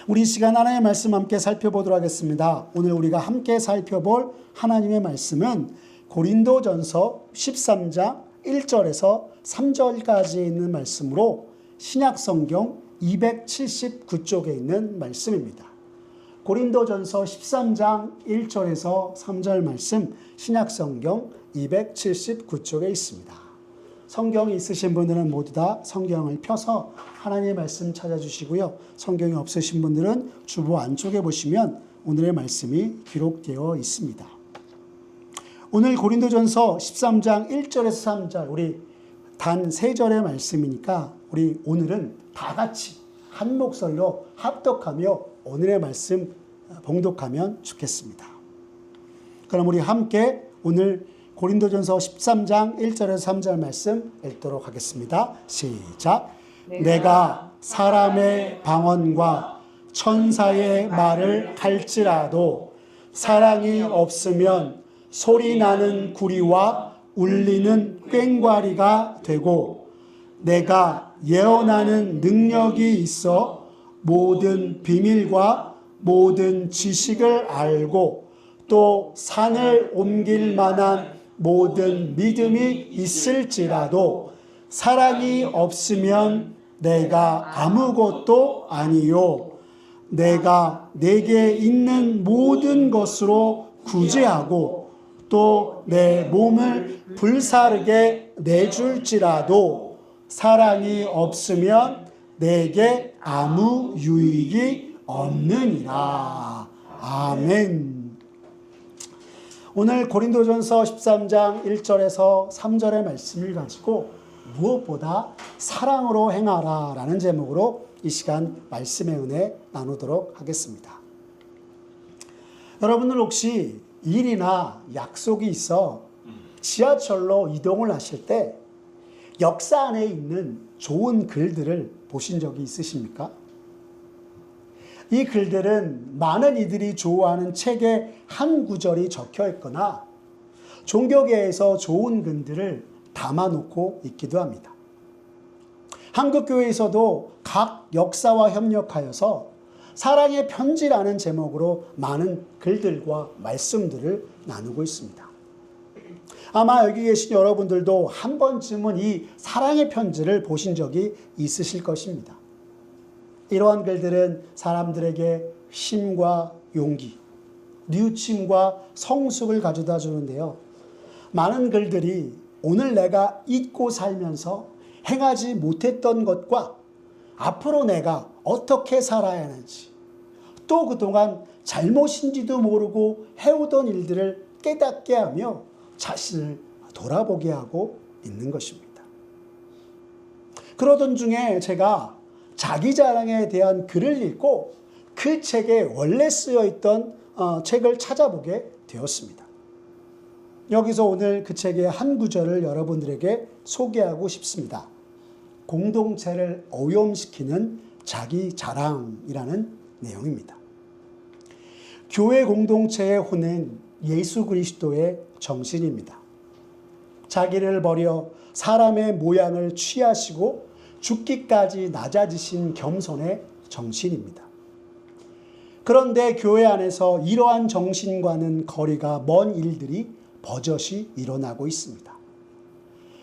우리 시간 하나님의 말씀 함께 살펴보도록 하겠습니다. 오늘 우리가 함께 살펴볼 하나님의 말씀은 고린도전서 13장 1절에서 3절까지 있는 말씀으로 신약성경 279쪽에 있는 말씀입니다. 고린도전서 13장 1절에서 3절 말씀 신약성경 279쪽에 있습니다. 성경이 있으신 분들은 모두 다 성경을 펴서 하나님의 말씀 찾아주시고요. 성경이 없으신 분들은 주보 안쪽에 보시면 오늘의 말씀이 기록되어 있습니다. 오늘 고린도전서 13장 1절에서 3절 우리 단 3절의 말씀이니까 우리 오늘은 다 같이 한 목소리로 합독하며 오늘의 말씀 봉독하면 좋겠습니다. 그럼 우리 함께 오늘 고린도전서 13장 1절에서 3절 말씀 읽도록 하겠습니다. 시작. 내가 사람의 방언과 천사의 말을 할지라도 사랑이 없으면 소리나는 구리와 울리는 꽹과리가 되고, 내가 예언하는 능력이 있어 모든 비밀과 모든 지식을 알고 또 산을 옮길 만한 모든 믿음이 있을지라도 사랑이 없으면 내가 아무것도 아니요, 내가 내게 있는 모든 것으로 구제하고 또 내 몸을 불사르게 내줄지라도 사랑이 없으면 내게 아무 유익이 없느니라. 아멘. 오늘 고린도전서 13장 1절에서 3절의 말씀을 가지고 무엇보다 사랑으로 행하라 라는 제목으로 이 시간 말씀의 은혜 나누도록 하겠습니다. 여러분들 혹시 일이나 약속이 있어 지하철로 이동을 하실 때 역사 안에 있는 좋은 글들을 보신 적이 있으십니까? 이 글들은 많은 이들이 좋아하는 책의 한 구절이 적혀 있거나 종교계에서 좋은 글들을 담아놓고 있기도 합니다. 한국교회에서도 각 역사와 협력하여서 사랑의 편지라는 제목으로 많은 글들과 말씀들을 나누고 있습니다. 아마 여기 계신 여러분들도 한 번쯤은 이 사랑의 편지를 보신 적이 있으실 것입니다. 이러한 글들은 사람들에게 힘과 용기, 뉘우침과 성숙을 가져다 주는데요. 많은 글들이 오늘 내가 잊고 살면서 행하지 못했던 것과 앞으로 내가 어떻게 살아야 하는지, 또 그동안 잘못인지도 모르고 해오던 일들을 깨닫게 하며 자신을 돌아보게 하고 있는 것입니다. 그러던 중에 제가 자기 자랑에 대한 글을 읽고 그 책에 원래 쓰여 있던 책을 찾아보게 되었습니다. 여기서 오늘 그 책의 한 구절을 여러분들에게 소개하고 싶습니다. 공동체를 오염시키는 자기 자랑이라는 내용입니다. 교회 공동체의 혼은 예수 그리스도의 정신입니다. 자기를 버려 사람의 모양을 취하시고 죽기까지 낮아지신 겸손의 정신입니다. 그런데 교회 안에서 이러한 정신과는 거리가 먼 일들이 버젓이 일어나고 있습니다.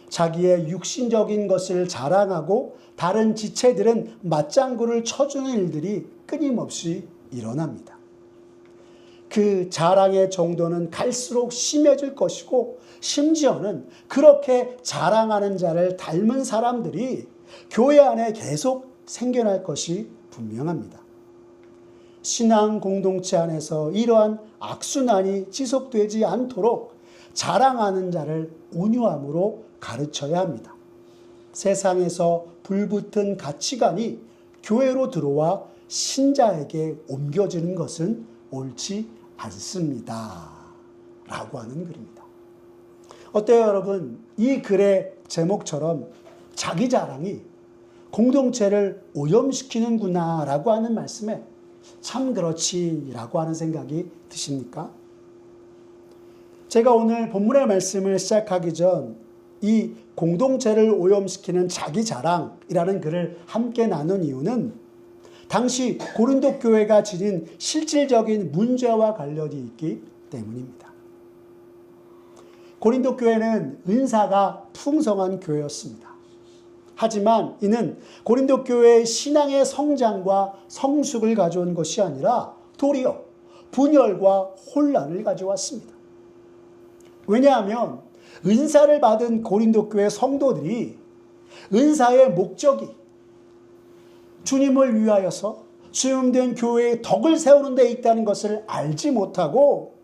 자기의 육신적인 것을 자랑하고 다른 지체들은 맞장구를 쳐주는 일들이 끊임없이 일어납니다. 그 자랑의 정도는 갈수록 심해질 것이고, 심지어는 그렇게 자랑하는 자를 닮은 사람들이 교회 안에 계속 생겨날 것이 분명합니다. 신앙 공동체 안에서 이러한 악순환이 지속되지 않도록 자랑하는 자를 온유함으로 가르쳐야 합니다. 세상에서 불붙은 가치관이 교회로 들어와 신자에게 옮겨지는 것은 옳지 않습니다. 라고 하는 글입니다. 어때요, 여러분? 이 글의 제목처럼 자기 자랑이 공동체를 오염시키는구나 라고 하는 말씀에 참 그렇지 라고 하는 생각이 드십니까? 제가 오늘 본문의 말씀을 시작하기 전 이 공동체를 오염시키는 자기 자랑이라는 글을 함께 나눈 이유는 당시 고린도 교회가 지닌 실질적인 문제와 관련이 있기 때문입니다. 고린도 교회는 은사가 풍성한 교회였습니다. 하지만 이는 고린도 교회의 신앙의 성장과 성숙을 가져온 것이 아니라 도리어 분열과 혼란을 가져왔습니다. 왜냐하면 은사를 받은 고린도 교회 성도들이 은사의 목적이 주님을 위하여서 수용된 교회의 덕을 세우는 데 있다는 것을 알지 못하고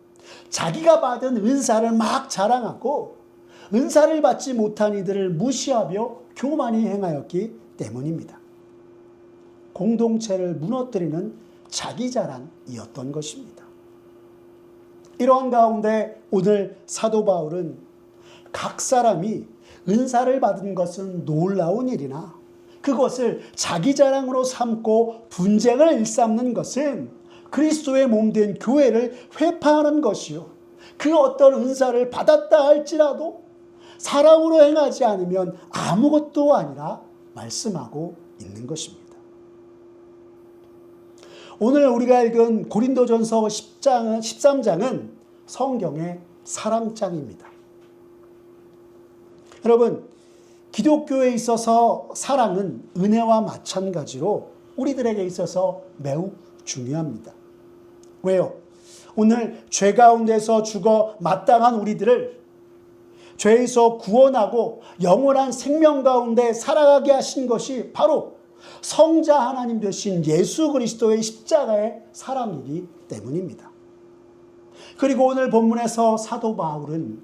자기가 받은 은사를 막 자랑하고 은사를 받지 못한 이들을 무시하며 교만히 행하였기 때문입니다. 공동체를 무너뜨리는 자기 자랑이었던 것입니다. 이러한 가운데 오늘 사도 바울은 각 사람이 은사를 받은 것은 놀라운 일이나 그것을 자기 자랑으로 삼고 분쟁을 일삼는 것은 그리스도의 몸된 교회를 회파하는 것이요. 그 어떤 은사를 받았다 할지라도 사랑으로 행하지 않으면 아무것도 아니라 말씀하고 있는 것입니다. 오늘 우리가 읽은 고린도전서 13장은 성경의 사랑장입니다. 여러분, 기독교에 있어서 사랑은 은혜와 마찬가지로 우리들에게 있어서 매우 중요합니다. 왜요? 오늘 죄 가운데서 죽어 마땅한 우리들을 죄에서 구원하고 영원한 생명 가운데 살아가게 하신 것이 바로 성자 하나님 되신 예수 그리스도의 십자가의 사랑이기 때문입니다. 그리고 오늘 본문에서 사도 바울은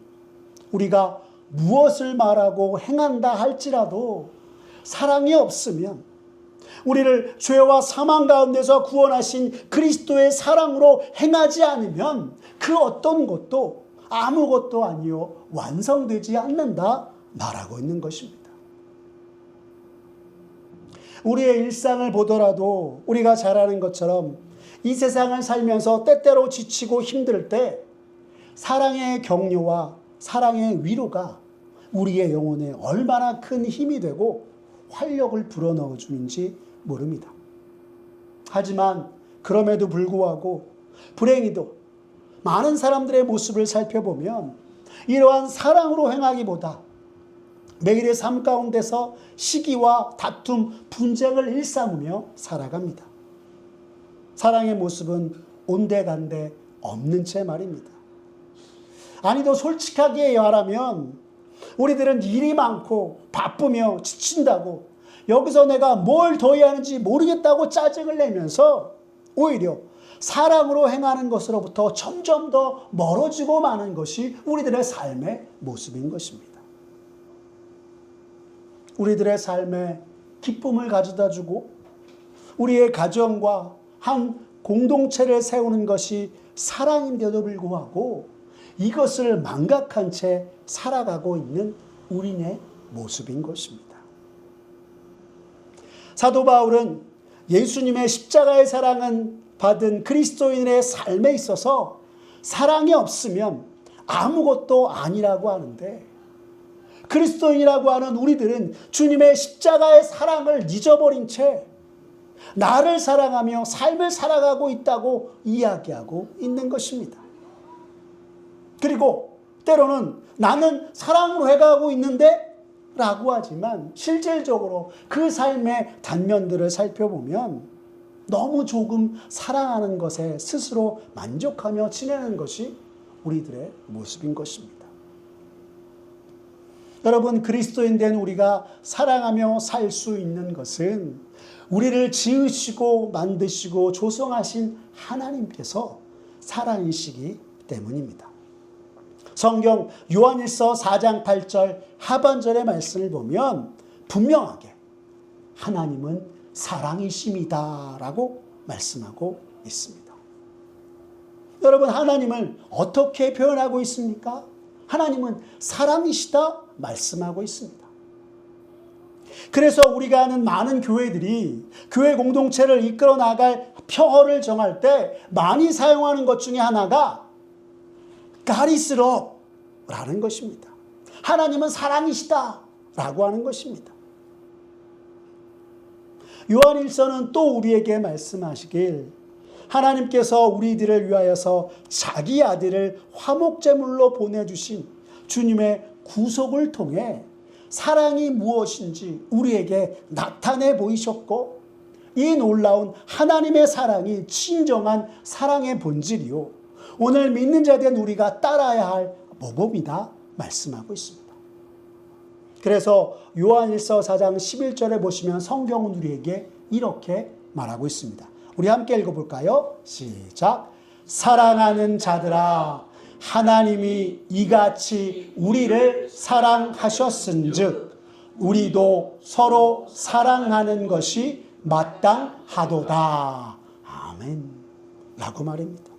우리가 무엇을 말하고 행한다 할지라도 사랑이 없으면 우리를 죄와 사망 가운데서 구원하신 그리스도의 사랑으로 행하지 않으면 그 어떤 것도 아무것도 아니요 완성되지 않는다 말하고 있는 것입니다. 우리의 일상을 보더라도 우리가 잘 아는 것처럼 이 세상을 살면서 때때로 지치고 힘들 때 사랑의 격려와 사랑의 위로가 우리의 영혼에 얼마나 큰 힘이 되고 활력을 불어넣어 주는지 모릅니다. 하지만 그럼에도 불구하고 불행히도 많은 사람들의 모습을 살펴보면 이러한 사랑으로 행하기보다 매일의 삶 가운데서 시기와 다툼, 분쟁을 일삼으며 살아갑니다. 사랑의 모습은 온데간데 없는 채 말입니다. 아니 더 솔직하게 말하면 우리들은 일이 많고 바쁘며 지친다고 여기서 내가 뭘 더 해야 하는지 모르겠다고 짜증을 내면서 오히려 사랑으로 행하는 것으로부터 점점 더 멀어지고 마는 것이 우리들의 삶의 모습인 것입니다. 우리들의 삶에 기쁨을 가져다 주고 우리의 가정과 한 공동체를 세우는 것이 사랑인데도 불구하고 이것을 망각한 채 살아가고 있는 우리의 모습인 것입니다. 사도 바울은 예수님의 십자가의 사랑은 받은 그리스도인의 삶에 있어서 사랑이 없으면 아무것도 아니라고 하는데 그리스도인이라고 하는 우리들은 주님의 십자가의 사랑을 잊어버린 채 나를 사랑하며 삶을 살아가고 있다고 이야기하고 있는 것입니다. 그리고 때로는 나는 사랑으로 해가고 있는데 라고 하지만 실질적으로 그 삶의 단면들을 살펴보면 너무 조금 사랑하는 것에 스스로 만족하며 지내는 것이 우리들의 모습인 것입니다. 여러분, 그리스도인 된 우리가 사랑하며 살 수 있는 것은 우리를 지으시고 만드시고 조성하신 하나님께서 사랑이시기 때문입니다. 성경 요한일서 4장 8절 하반절의 말씀을 보면 분명하게 하나님은 사랑이십니다 라고 말씀하고 있습니다. 여러분, 하나님을 어떻게 표현하고 있습니까? 하나님은 사랑이시다 말씀하고 있습니다. 그래서 우리가 아는 많은 교회들이 교회 공동체를 이끌어 나갈 표어를 정할 때 많이 사용하는 것 중에 하나가 God is love라는 것입니다. 하나님은 사랑이시다 라고 하는 것입니다. 요한일서는 또 우리에게 말씀하시길 하나님께서 우리들을 위하여서 자기 아들을 화목제물로 보내주신 주님의 구속을 통해 사랑이 무엇인지 우리에게 나타내 보이셨고, 이 놀라운 하나님의 사랑이 진정한 사랑의 본질이요 오늘 믿는 자 된 우리가 따라야 할 모범이다 말씀하고 있습니다. 그래서 요한일서 4장 11절에 보시면 성경은 우리에게 이렇게 말하고 있습니다. 우리 함께 읽어볼까요? 시작. 사랑하는 자들아, 하나님이 이같이 우리를 사랑하셨은즉 우리도 서로 사랑하는 것이 마땅하도다. 아멘. 라고 말입니다.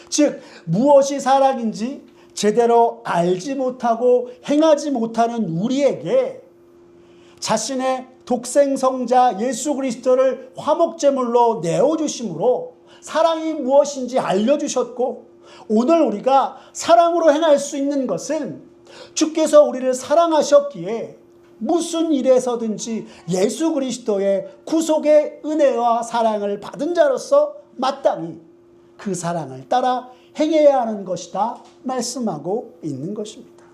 즉 무엇이 사랑인지 제대로 알지 못하고 행하지 못하는 우리에게 자신의 독생성자 예수 그리스도를 화목제물로 내어주심으로 사랑이 무엇인지 알려주셨고, 오늘 우리가 사랑으로 행할 수 있는 것은 주께서 우리를 사랑하셨기에 무슨 일에서든지 예수 그리스도의 구속의 은혜와 사랑을 받은 자로서 마땅히 그 사랑을 따라 행해야 하는 것이다 말씀하고 있는 것입니다.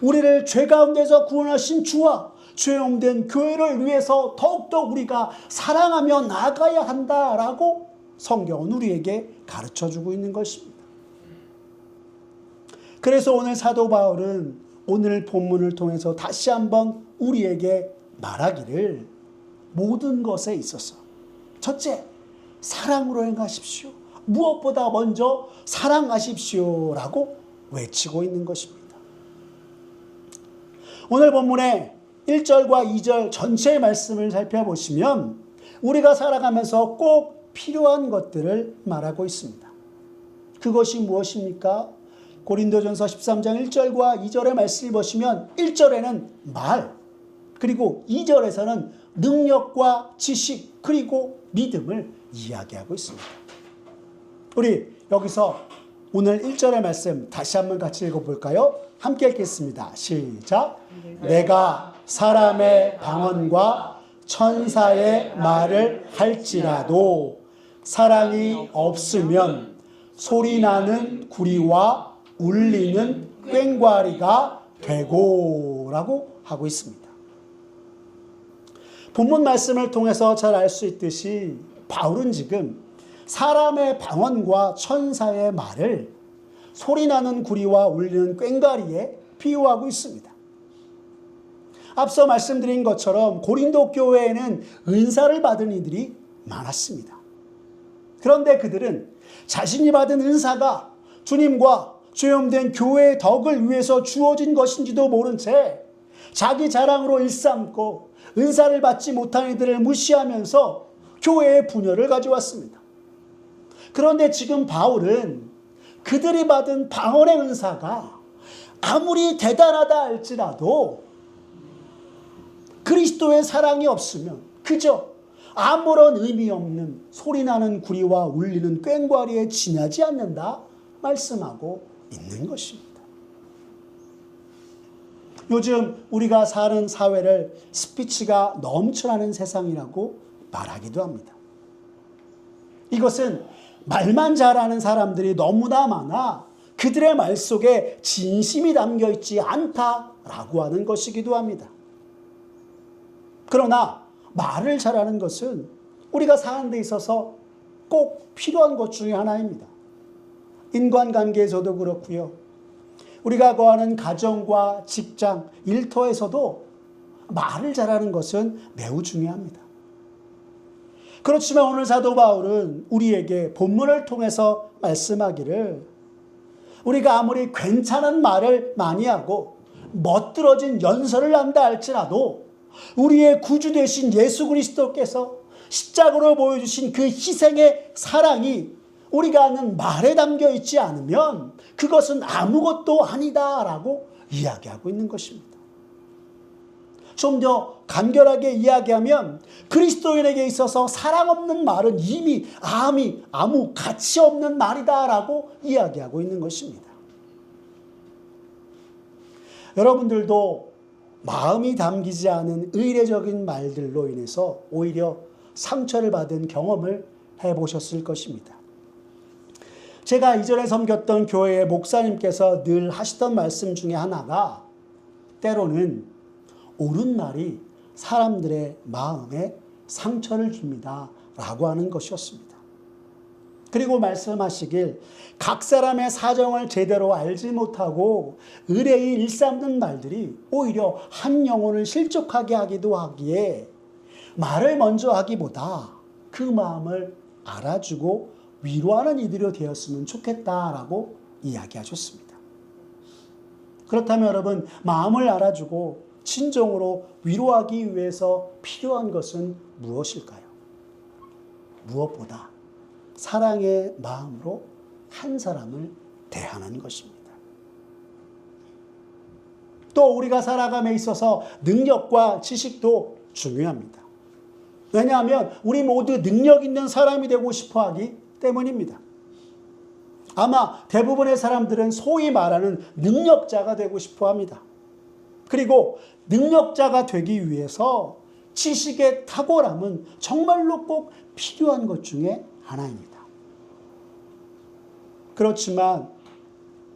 우리를 죄 가운데서 구원하신 주와 죄용된 교회를 위해서 더욱더 우리가 사랑하며 나아가야 한다라고 성경은 우리에게 가르쳐주고 있는 것입니다. 그래서 오늘 사도 바울은 오늘 본문을 통해서 다시 한번 우리에게 말하기를 모든 것에 있어서 첫째, 사랑으로 행하십시오. 무엇보다 먼저 사랑하십시오라고 외치고 있는 것입니다. 오늘 본문의 1절과 2절 전체의 말씀을 살펴보시면 우리가 살아가면서 꼭 필요한 것들을 말하고 있습니다. 그것이 무엇입니까? 고린도전서 13장 1절과 2절의 말씀을 보시면 1절에는 말, 그리고 2절에서는 능력과 지식, 그리고 믿음을 이야기하고 있습니다. 우리 여기서 오늘 1절의 말씀 다시 한번 같이 읽어볼까요? 함께 읽겠습니다. 시작. 내가 사람의 방언과 천사의 말을 할지라도 사랑이 없으면 소리나는 구리와 울리는 꽹과리가 되고 라고 하고 있습니다. 본문 말씀을 통해서 잘 알 수 있듯이 바울은 지금 사람의 방언과 천사의 말을 소리나는 구리와 울리는 꽹과리에 비유하고 있습니다. 앞서 말씀드린 것처럼 고린도 교회에는 은사를 받은 이들이 많았습니다. 그런데 그들은 자신이 받은 은사가 주님과 죄염된 교회의 덕을 위해서 주어진 것인지도 모른 채 자기 자랑으로 일삼고 은사를 받지 못한 이들을 무시하면서 교회의 분열을 가져왔습니다. 그런데 지금 바울은 그들이 받은 방언의 은사가 아무리 대단하다 할지라도 그리스도의 사랑이 없으면 그저 아무런 의미 없는 소리나는 구리와 울리는 꽹과리에 지나지 않는다 말씀하고 있는 것입니다. 요즘 우리가 사는 사회를 스피치가 넘쳐나는 세상이라고 말하기도 합니다. 이것은 말만 잘하는 사람들이 너무나 많아 그들의 말 속에 진심이 담겨 있지 않다라고 하는 것이기도 합니다. 그러나 말을 잘하는 것은 우리가 사는 데 있어서 꼭 필요한 것 중에 하나입니다. 인간관계에서도 그렇고요. 우리가 거하는 가정과 직장, 일터에서도 말을 잘하는 것은 매우 중요합니다. 그렇지만 오늘 사도 바울은 우리에게 본문을 통해서 말씀하기를 우리가 아무리 괜찮은 말을 많이 하고 멋들어진 연설을 한다 할지라도 우리의 구주 되신 예수 그리스도께서 십자가로 보여주신 그 희생의 사랑이 우리가 하는 말에 담겨 있지 않으면 그것은 아무것도 아니다라고 이야기하고 있는 것입니다. 좀 더 간결하게 이야기하면 그리스도인에게 있어서 사랑 없는 말은 이미 아무 가치 없는 말이다라고 이야기하고 있는 것입니다. 여러분들도 마음이 담기지 않은 의례적인 말들로 인해서 오히려 상처를 받은 경험을 해보셨을 것입니다. 제가 이전에 섬겼던 교회의 목사님께서 늘 하시던 말씀 중에 하나가 때로는 옳은 말이 사람들의 마음에 상처를 줍니다 라고 하는 것이었습니다. 그리고 말씀하시길 각 사람의 사정을 제대로 알지 못하고 의뢰의 일삼는 말들이 오히려 한 영혼을 실족하게 하기도 하기에 말을 먼저 하기보다 그 마음을 알아주고 위로하는 이들이 되었으면 좋겠다라고 이야기하셨습니다. 그렇다면 여러분, 마음을 알아주고 진정으로 위로하기 위해서 필요한 것은 무엇일까요? 무엇보다 사랑의 마음으로 한 사람을 대하는 것입니다. 또 우리가 살아감에 있어서 능력과 지식도 중요합니다. 왜냐하면 우리 모두 능력 있는 사람이 되고 싶어 하기 때문입니다. 아마 대부분의 사람들은 소위 말하는 능력자가 되고 싶어 합니다. 그리고 능력자가 되기 위해서 지식의 탁월함은 정말로 꼭 필요한 것 중에 하나입니다. 그렇지만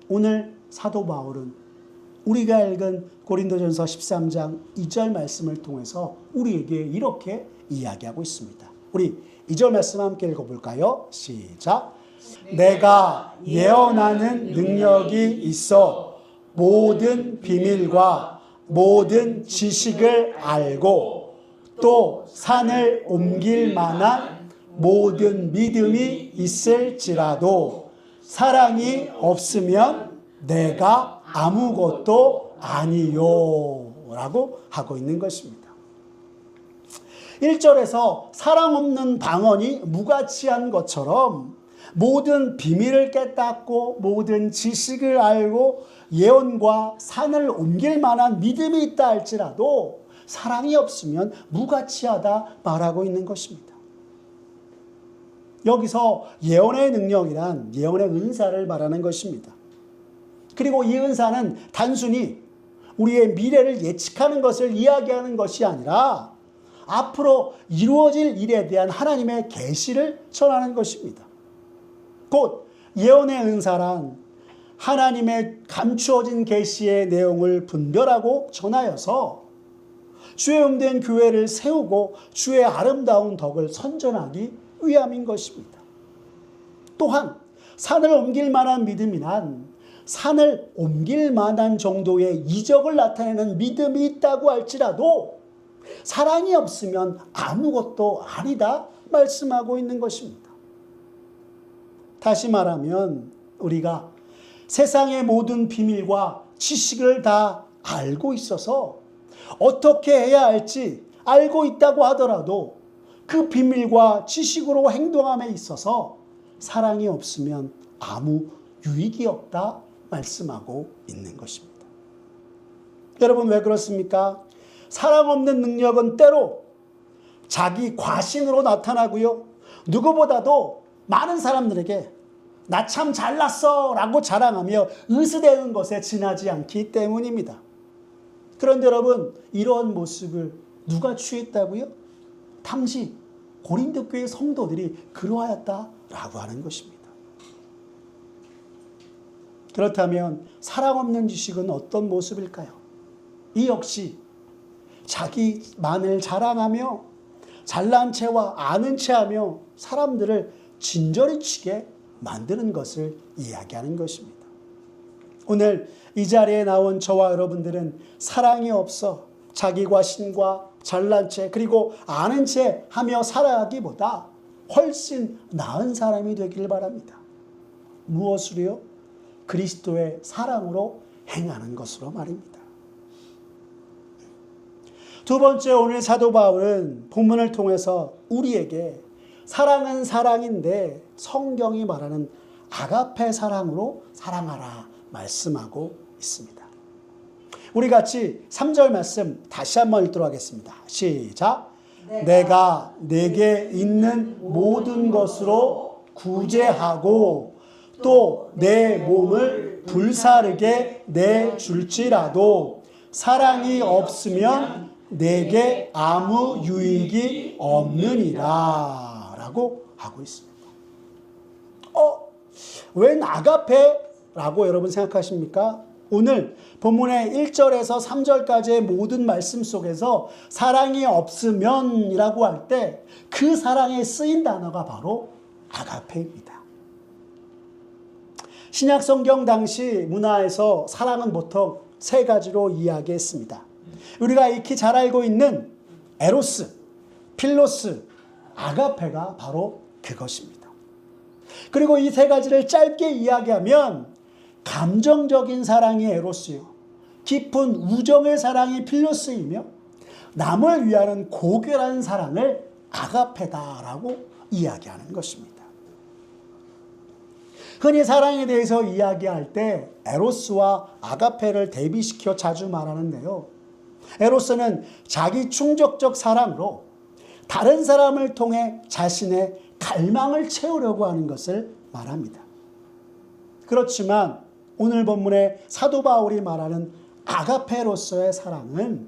오늘 사도 바울은 우리가 읽은 고린도전서 13장 2절 말씀을 통해서 우리에게 이렇게 이야기하고 있습니다. 우리 2절 말씀 함께 읽어볼까요? 시작. 내가 예언하는 능력이 있어 모든 비밀과 모든 지식을 알고 또 산을 옮길 만한 모든 믿음이 있을지라도 사랑이 없으면 내가 아무것도 아니요 라고 하고 있는 것입니다. 1절에서 사랑 없는 방언이 무가치한 것처럼 모든 비밀을 깨닫고 모든 지식을 알고 예언과 산을 옮길 만한 믿음이 있다 할지라도 사랑이 없으면 무가치하다 말하고 있는 것입니다. 여기서 예언의 능력이란 예언의 은사를 말하는 것입니다. 그리고 이 은사는 단순히 우리의 미래를 예측하는 것을 이야기하는 것이 아니라 앞으로 이루어질 일에 대한 하나님의 계시를 전하는 것입니다. 곧 예언의 은사란 하나님의 감추어진 계시의 내용을 분별하고 전하여서 주의 용된 교회를 세우고 주의 아름다운 덕을 선전하기 위함인 것입니다. 또한 산을 옮길 만한 믿음이란 산을 옮길 만한 정도의 이적을 나타내는 믿음이 있다고 할지라도 사랑이 없으면 아무것도 아니다 말씀하고 있는 것입니다. 다시 말하면 우리가 세상의 모든 비밀과 지식을 다 알고 있어서 어떻게 해야 할지 알고 있다고 하더라도 그 비밀과 지식으로 행동함에 있어서 사랑이 없으면 아무 유익이 없다 말씀하고 있는 것입니다. 여러분, 왜 그렇습니까? 사랑 없는 능력은 때로 자기 과신으로 나타나고요. 누구보다도 많은 사람들에게 나 참 잘났어 라고 자랑하며 으스대는 것에 지나지 않기 때문입니다. 그런데 여러분, 이런 모습을 누가 취했다고요? 당시 고린도 교회 성도들이 그러하였다라고 하는 것입니다. 그렇다면 사랑 없는 지식은 어떤 모습일까요? 이 역시 자기만을 자랑하며 잘난 체와 아는 체하며 사람들을 진저리 치게 만드는 것을 이야기하는 것입니다. 오늘 이 자리에 나온 저와 여러분들은 사랑이 없어 자기 과신과 잘난 체 그리고 아는 체 하며 살아가기보다 훨씬 나은 사람이 되길 바랍니다. 무엇으로요? 그리스도의 사랑으로 행하는 것으로 말입니다. 두 번째, 오늘 사도 바울은 본문을 통해서 우리에게 사랑은 사랑인데 성경이 말하는 아가페 사랑으로 사랑하라 말씀하고 있습니다. 우리 같이 3절 말씀 다시 한번 읽도록 하겠습니다. 시작. 내가 내게 있는 모든 것으로 구제하고 또 내 몸을 불사르게 내줄지라도 사랑이 없으면 내게 아무 유익이 없느니라 라고 하고 있습니다. 웬 아가페라고 여러분 생각하십니까? 오늘 본문의 1절에서 3절까지의 모든 말씀 속에서 사랑이 없으면이라고 할 때 그 사랑에 쓰인 단어가 바로 아가페입니다. 신약 성경 당시 문화에서 사랑은 보통 세 가지로 이야기했습니다. 우리가 익히 잘 알고 있는 에로스, 필로스, 아가페가 바로 그것입니다. 그리고 이 세 가지를 짧게 이야기하면 감정적인 사랑이 에로스요, 깊은 우정의 사랑이 필로스이며 남을 위하는 고결한 사랑을 아가페다라고 이야기하는 것입니다. 흔히 사랑에 대해서 이야기할 때 에로스와 아가페를 대비시켜 자주 말하는데요. 에로스는 자기 충족적 사랑으로 다른 사람을 통해 자신의 갈망을 채우려고 하는 것을 말합니다. 그렇지만 오늘 본문의 사도 바울이 말하는 아가페로서의 사랑은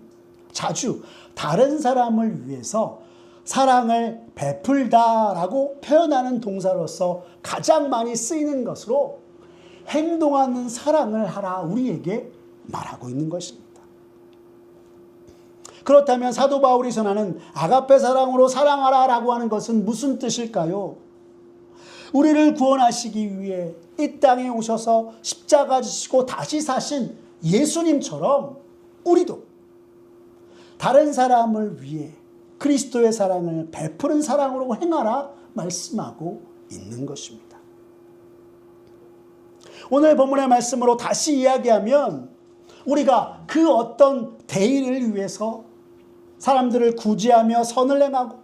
자주 다른 사람을 위해서 사랑을 베풀다라고 표현하는 동사로서 가장 많이 쓰이는 것으로 행동하는 사랑을 하라 우리에게 말하고 있는 것입니다. 그렇다면 사도 바울이 전하는 아가페 사랑으로 사랑하라라고 하는 것은 무슨 뜻일까요? 우리를 구원하시기 위해 이 땅에 오셔서 십자가 지시고 다시 사신 예수님처럼 우리도 다른 사람을 위해 그리스도의 사랑을 베푸는 사랑으로 행하라 말씀하고 있는 것입니다. 오늘 본문의 말씀으로 다시 이야기하면 우리가 그 어떤 대의를 위해서 사람들을 구제하며 선을 행하고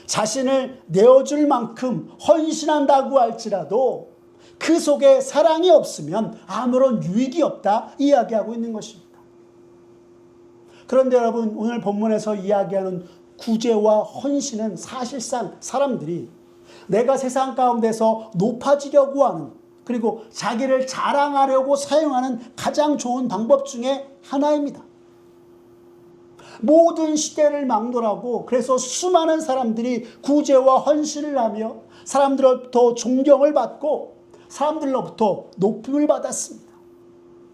자신을 내어줄 만큼 헌신한다고 할지라도 그 속에 사랑이 없으면 아무런 유익이 없다 이야기하고 있는 것입니다. 그런데 여러분, 오늘 본문에서 이야기하는 구제와 헌신은 사실상 사람들이 내가 세상 가운데서 높아지려고 하는, 그리고 자기를 자랑하려고 사용하는 가장 좋은 방법 중에 하나입니다. 모든 시대를 막론하고 그래서 수많은 사람들이 구제와 헌신을 하며 사람들로부터 존경을 받고 사람들로부터 높임을 받았습니다.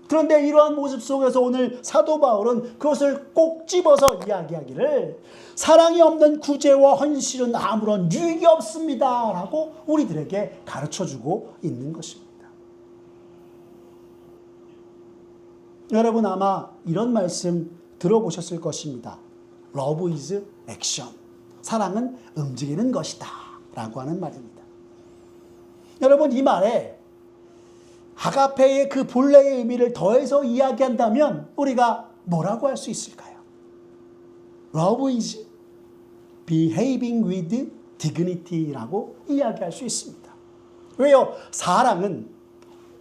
그런데 이러한 모습 속에서 오늘 사도 바울은 그것을 꼭 집어서 이야기하기를 사랑이 없는 구제와 헌신은 아무런 유익이 없습니다 라고 우리들에게 가르쳐주고 있는 것입니다. 여러분 아마 이런 말씀 들어보셨을 것입니다. Love is action. 사랑은 움직이는 것이다 라고 하는 말입니다. 여러분 이 말에 아가페의 그 본래의 의미를 더해서 이야기한다면 우리가 뭐라고 할 수 있을까요? Love is behaving with dignity라고 이야기할 수 있습니다. 왜요? 사랑은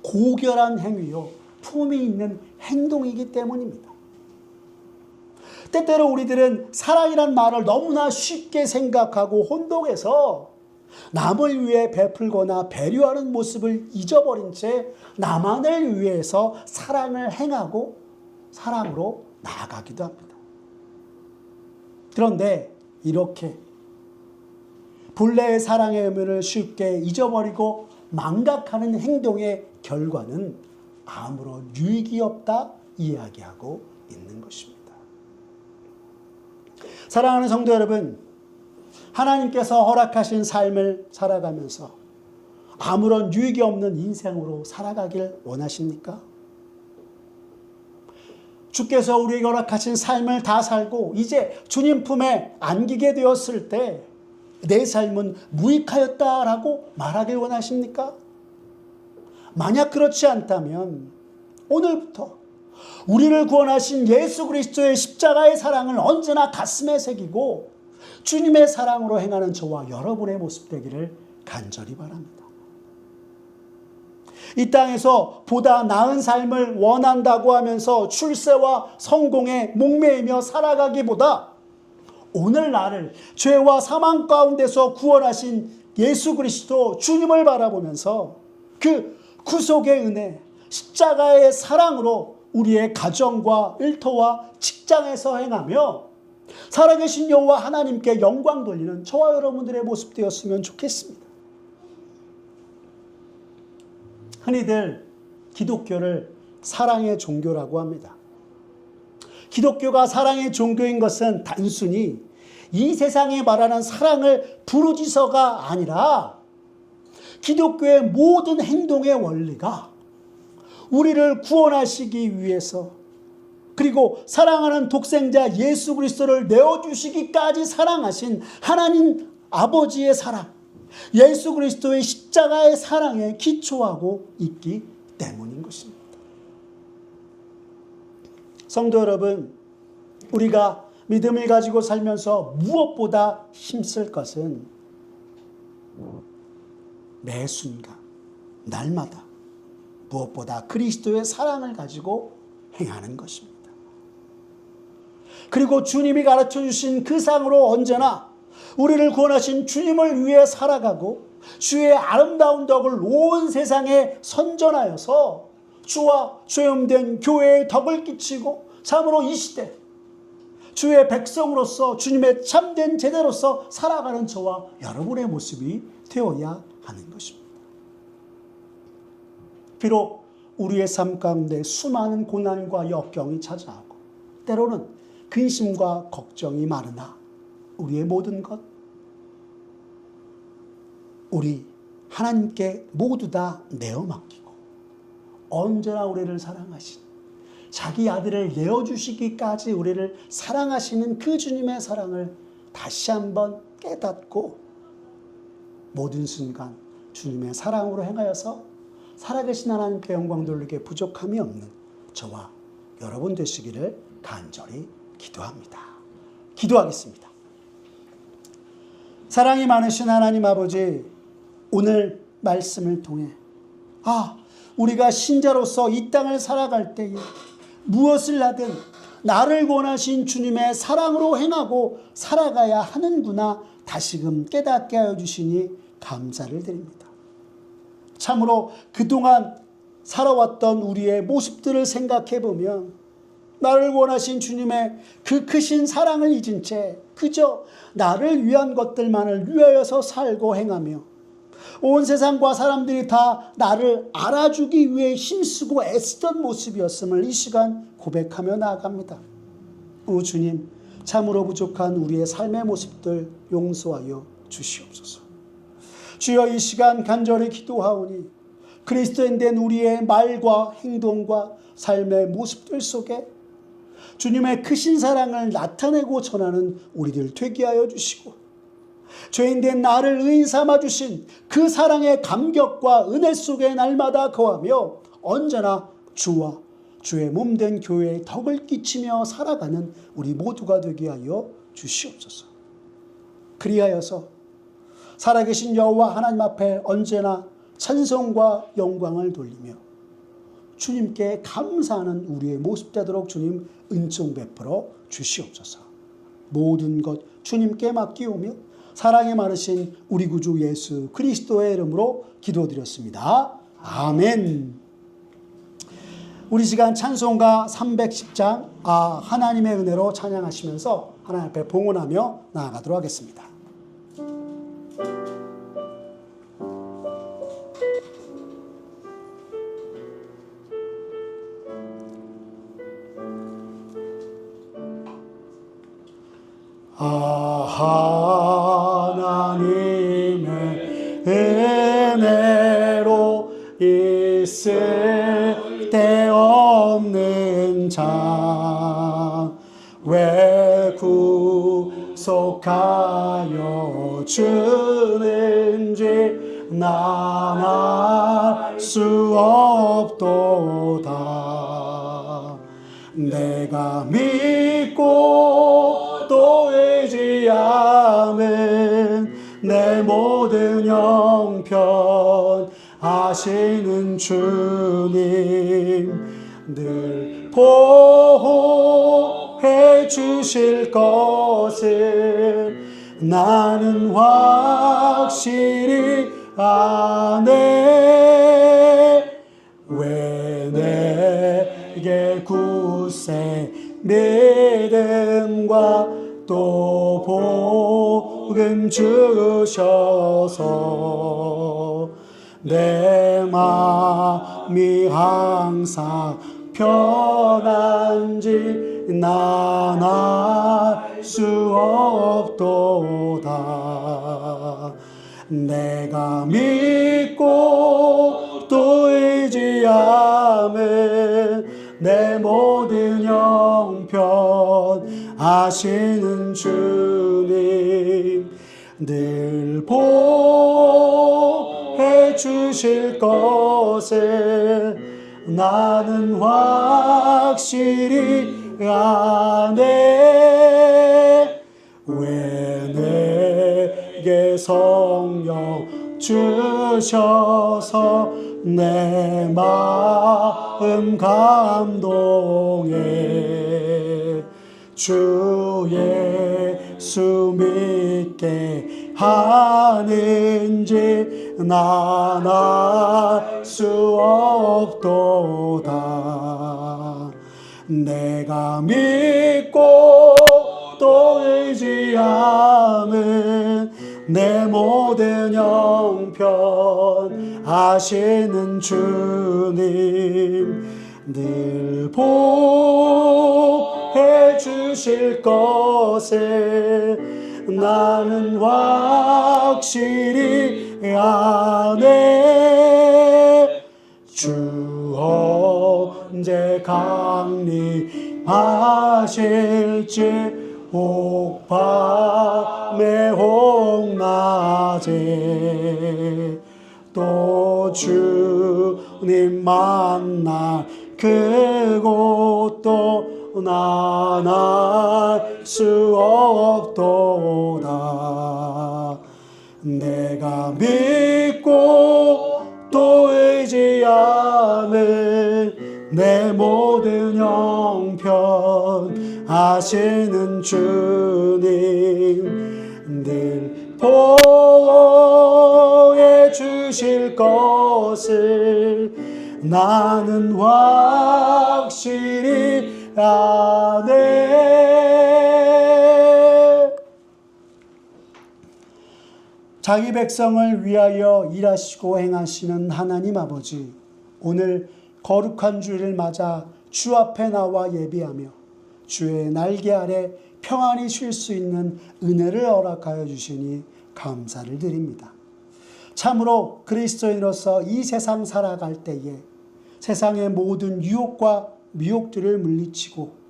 고결한 행위요, 품위 있는 행동이기 때문입니다. 때때로 우리들은 사랑이란 말을 너무나 쉽게 생각하고 혼동해서 남을 위해 베풀거나 배려하는 모습을 잊어버린 채 나만을 위해서 사랑을 행하고 사랑으로 나아가기도 합니다. 그런데 이렇게 본래의 사랑의 의미를 쉽게 잊어버리고 망각하는 행동의 결과는 아무런 유익이 없다 이야기하고 있는 것입니다. 사랑하는 성도 여러분, 하나님께서 허락하신 삶을 살아가면서 아무런 유익이 없는 인생으로 살아가길 원하십니까? 주께서 우리에게 허락하신 삶을 다 살고 이제 주님 품에 안기게 되었을 때 내 삶은 무익하였다라고 말하길 원하십니까? 만약 그렇지 않다면 오늘부터 우리를 구원하신 예수 그리스도의 십자가의 사랑을 언제나 가슴에 새기고 주님의 사랑으로 행하는 저와 여러분의 모습 되기를 간절히 바랍니다. 이 땅에서 보다 나은 삶을 원한다고 하면서 출세와 성공에 목매이며 살아가기보다 오늘 나를 죄와 사망 가운데서 구원하신 예수 그리스도 주님을 바라보면서 그 구속의 은혜, 십자가의 사랑으로 우리의 가정과 일터와 직장에서 행하며 살아계신 여호와 하나님께 영광 돌리는 저와 여러분들의 모습 되었으면 좋겠습니다. 흔히들 기독교를 사랑의 종교라고 합니다. 기독교가 사랑의 종교인 것은 단순히 이 세상에 말하는 사랑을 부르짖어가 아니라 기독교의 모든 행동의 원리가 우리를 구원하시기 위해서 그리고 사랑하는 독생자 예수 그리스도를 내어주시기까지 사랑하신 하나님 아버지의 사랑, 예수 그리스도의 십자가의 사랑에 기초하고 있기 때문인 것입니다. 성도 여러분, 우리가 믿음을 가지고 살면서 무엇보다 힘쓸 것은 매 순간, 날마다 무엇보다 그리스도의 사랑을 가지고 행하는 것입니다. 그리고 주님이 가르쳐 주신 그 상으로 언제나 우리를 구원하신 주님을 위해 살아가고 주의 아름다운 덕을 온 세상에 선전하여서 주와 죄음된 교회의 덕을 끼치고 참으로 이 시대 주의 백성으로서 주님의 참된 제자로서 살아가는 저와 여러분의 모습이 되어야 하는 것입니다. 비록 우리의 삶 가운데 수많은 고난과 역경이 찾아오고 때로는 근심과 걱정이 많으나 우리의 모든 것 우리 하나님께 모두 다 내어 맡기고 언제나 우리를 사랑하신 자기 아들을 내어주시기까지 우리를 사랑하시는 그 주님의 사랑을 다시 한번 깨닫고 모든 순간 주님의 사랑으로 행하여서 살아계신 하나님께 영광 돌리기에 부족함이 없는 저와 여러분 되시기를 간절히 기도합니다. 기도하겠습니다. 사랑이 많으신 하나님 아버지, 오늘 말씀을 통해 우리가 신자로서 이 땅을 살아갈 때에 무엇을 하든 나를 구원하신 주님의 사랑으로 행하고 살아가야 하는구나 다시금 깨닫게 하여 주시니 감사를 드립니다. 참으로 그동안 살아왔던 우리의 모습들을 생각해 보면 나를 구원하신 주님의 그 크신 사랑을 잊은 채 그저 나를 위한 것들만을 위하여서 살고 행하며 온 세상과 사람들이 다 나를 알아주기 위해 힘쓰고 애쓰던 모습이었음을 이 시간 고백하며 나아갑니다. 오 주님, 참으로 부족한 우리의 삶의 모습들 용서하여 주시옵소서. 주여, 이 시간 간절히 기도하오니 그리스도인 된 우리의 말과 행동과 삶의 모습들 속에 주님의 크신 사랑을 나타내고 전하는 우리들 되게 하여 주시고 죄인된 나를 의인 삼아주신 그 사랑의 감격과 은혜 속에 날마다 거하며 언제나 주와 주의 몸된 교회의 덕을 끼치며 살아가는 우리 모두가 되게 하여 주시옵소서. 그리하여서 살아계신 여호와 하나님 앞에 언제나 찬송과 영광을 돌리며 주님께 감사하는 우리의 모습 되도록 주님 은총 베풀어 주시옵소서. 모든 것 주님께 맡기오며 사랑이 많으신 우리 구주 예수 그리스도의 이름으로 기도드렸습니다. 아멘. 우리 시간 찬송가 310장 하나님의 은혜로 찬양하시면서 하나님 앞에 봉헌하며 나아가도록 하겠습니다. 하나님의 은혜로 있을 데 없는 자 왜 구속하여 주는지 난 알 수 없도다. 내가 믿고 또 의지하는 내 모든 형편 아시는 주님 늘 보호해 주실 것을 나는 확실히 아네. 왜 내게 믿음과 또 복음 주셔서 내 마음이 항상 편한지 난 알 수 없도다. 내가 믿고 또 의지함은 내 모든 형편 아시는 주님 늘 보해 주실 것을 나는 확실히 아네. 왜 내게 성령 주셔서 내 마음 감동해 주 예수 믿게 하는지 난 알 수 없도다. 내가 믿고 또 의지함은 내 모든 형편 아시는 주님 늘 보해 주실 것을 나는 확실히 아네. 주 언제 강림하실지 혹밤에 혹낮에 또 주님 만날 그곳도 난 알 수 없도다. 내가 믿고 또 의지하는 내 모든 형편 아시는 주님 늘 보호해 주실 것을 나는 확실히 아네. 자기 백성을 위하여 일하시고 행하시는 하나님 아버지, 오늘 거룩한 주일을 맞아 주 앞에 나와 예비하며 주의 날개 아래 평안히 쉴 수 있는 은혜를 허락하여 주시니 감사를 드립니다. 참으로 그리스도인으로서 이 세상 살아갈 때에 세상의 모든 유혹과 미혹들을 물리치고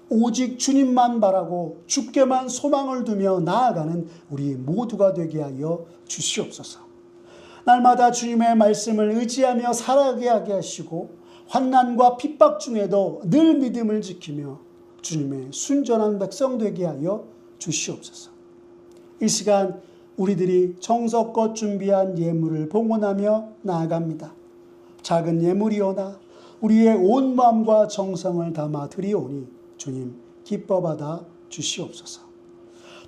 오직 주님만 바라고 주께만 소망을 두며 나아가는 우리 모두가 되게 하여 주시옵소서. 날마다 주님의 말씀을 의지하며 살아가게 하게 하시고 환난과 핍박 중에도 늘 믿음을 지키며 주님의 순전한 백성 되게 하여 주시옵소서. 이 시간 우리들이 정성껏 준비한 예물을 봉헌하며 나아갑니다. 작은 예물이오나 우리의 온 마음과 정성을 담아 드리오니 주님 기뻐 받아 주시옵소서.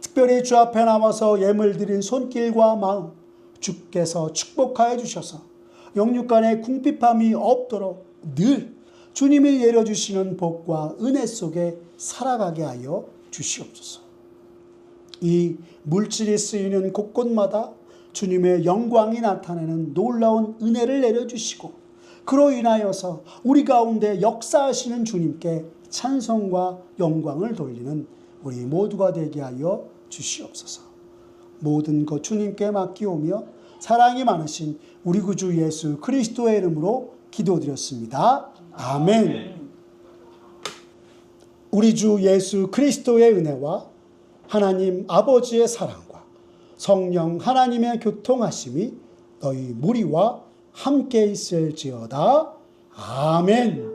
특별히 주 앞에 나와서 예물 드린 손길과 마음 주께서 축복하여 주셔서 영육간의 궁핍함이 없도록 늘 주님이 내려주시는 복과 은혜 속에 살아가게 하여 주시옵소서. 이 물질이 쓰이는 곳곳마다 주님의 영광이 나타내는 놀라운 은혜를 내려주시고 그로 인하여서 우리 가운데 역사하시는 주님께 찬송과 영광을 돌리는 우리 모두가 되게 하여 주시옵소서. 모든 것 주님께 맡기오며 사랑이 많으신 우리 구주 예수 그리스도의 이름으로 기도드렸습니다. 아멘. 우리 주 예수 그리스도의 은혜와 하나님 아버지의 사랑과 성령 하나님의 교통하심이 너희 무리와 함께 있을지어다. 아멘.